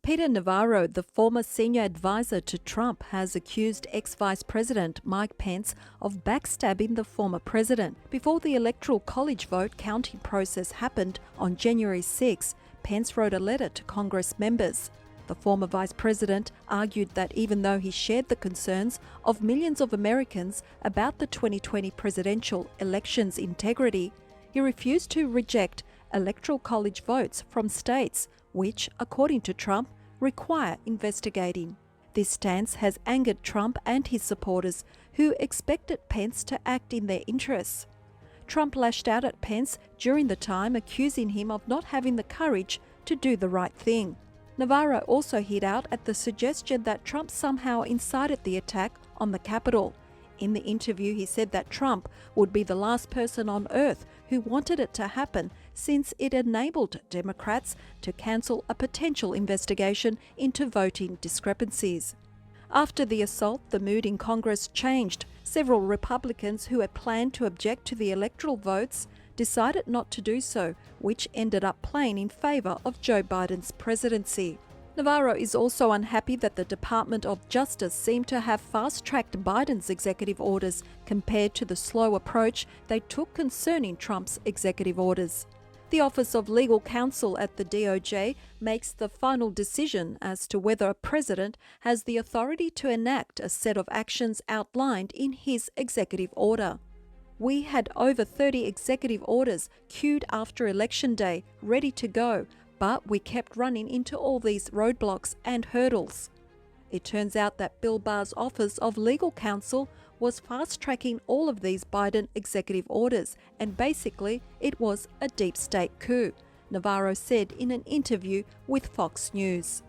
Peter Navarro, the former senior advisor to Trump, has accused ex-Vice President Mike Pence of backstabbing the former president. Before the Electoral College vote counting process happened on January 6, Pence wrote a letter to Congress members. The former vice president argued that even though he shared the concerns of millions of Americans about the 2020 presidential election's integrity, he refused to reject Electoral College votes from states which, according to Trump, require investigating. This stance has angered Trump and his supporters, who expected Pence to act in their interests. Trump lashed out at Pence during the time, accusing him of not having the courage to do the right thing. Navarro also hit out at the suggestion that Trump somehow incited the attack on the Capitol. In the interview, he said that Trump would be the last person on earth who wanted it to happen, since it enabled Democrats to cancel a potential investigation into voting discrepancies. After the assault, the mood in Congress changed. Several Republicans who had planned to object to the electoral votes decided not to do so, which ended up playing in favor of Joe Biden's presidency. Navarro is also unhappy that the Department of Justice seemed to have fast-tracked Biden's executive orders compared to the slow approach they took concerning Trump's executive orders. The Office of Legal Counsel at the DOJ makes the final decision as to whether a president has the authority to enact a set of actions outlined in his executive order. We had over 30 executive orders queued after Election Day, ready to go, but we kept running into all these roadblocks and hurdles. It turns out that Bill Barr's Office of Legal Counsel was fast-tracking all of these Biden executive orders, and basically it was a deep state coup, Navarro said in an interview with Fox News.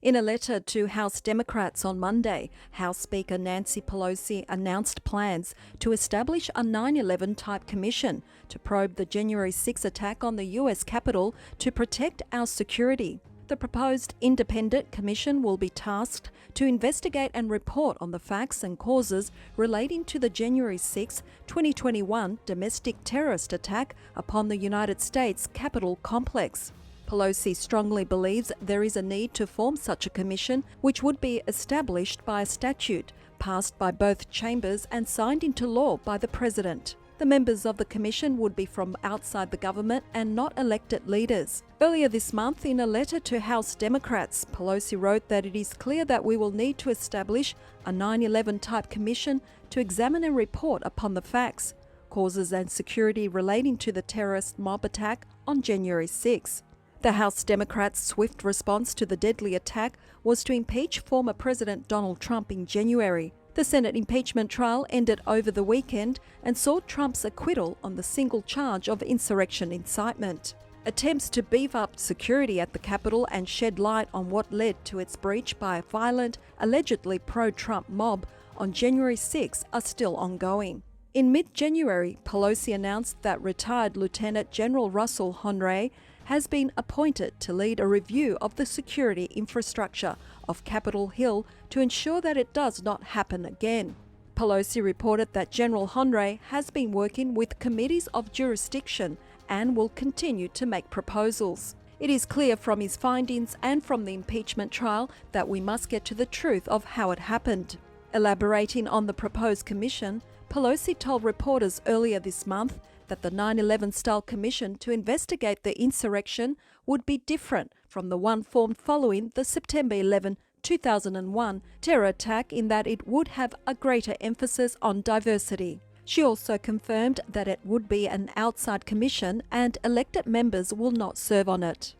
In a letter to House Democrats on Monday, House Speaker Nancy Pelosi announced plans to establish a 9/11-type commission to probe the January 6 attack on the U.S. Capitol to protect our security. The proposed independent commission will be tasked to investigate and report on the facts and causes relating to the January 6, 2021 domestic terrorist attack upon the United States Capitol complex. Pelosi strongly believes there is a need to form such a commission, which would be established by a statute passed by both chambers and signed into law by the president. The members of the commission would be from outside the government and not elected leaders. Earlier this month, in a letter to House Democrats, Pelosi wrote that it is clear that we will need to establish a 9/11-type commission to examine and report upon the facts, causes and security relating to the terrorist mob attack on January 6. The House Democrats' swift response to the deadly attack was to impeach former President Donald Trump in January. The Senate impeachment trial ended over the weekend and saw Trump's acquittal on the single charge of insurrection incitement. Attempts to beef up security at the Capitol and shed light on what led to its breach by a violent, allegedly pro-Trump mob on January 6 are still ongoing. In mid-January, Pelosi announced that retired Lieutenant General Russell Honore has been appointed to lead a review of the security infrastructure of Capitol Hill to ensure that it does not happen again. Pelosi reported that General Honore has been working with committees of jurisdiction and will continue to make proposals. It is clear from his findings and from the impeachment trial that we must get to the truth of how it happened. Elaborating on the proposed commission, Pelosi told reporters earlier this month that the 9/11-style commission to investigate the insurrection would be different from the one formed following the September 11, 2001 terror attack, in that it would have a greater emphasis on diversity. She also confirmed that it would be an outside commission and elected members will not serve on it.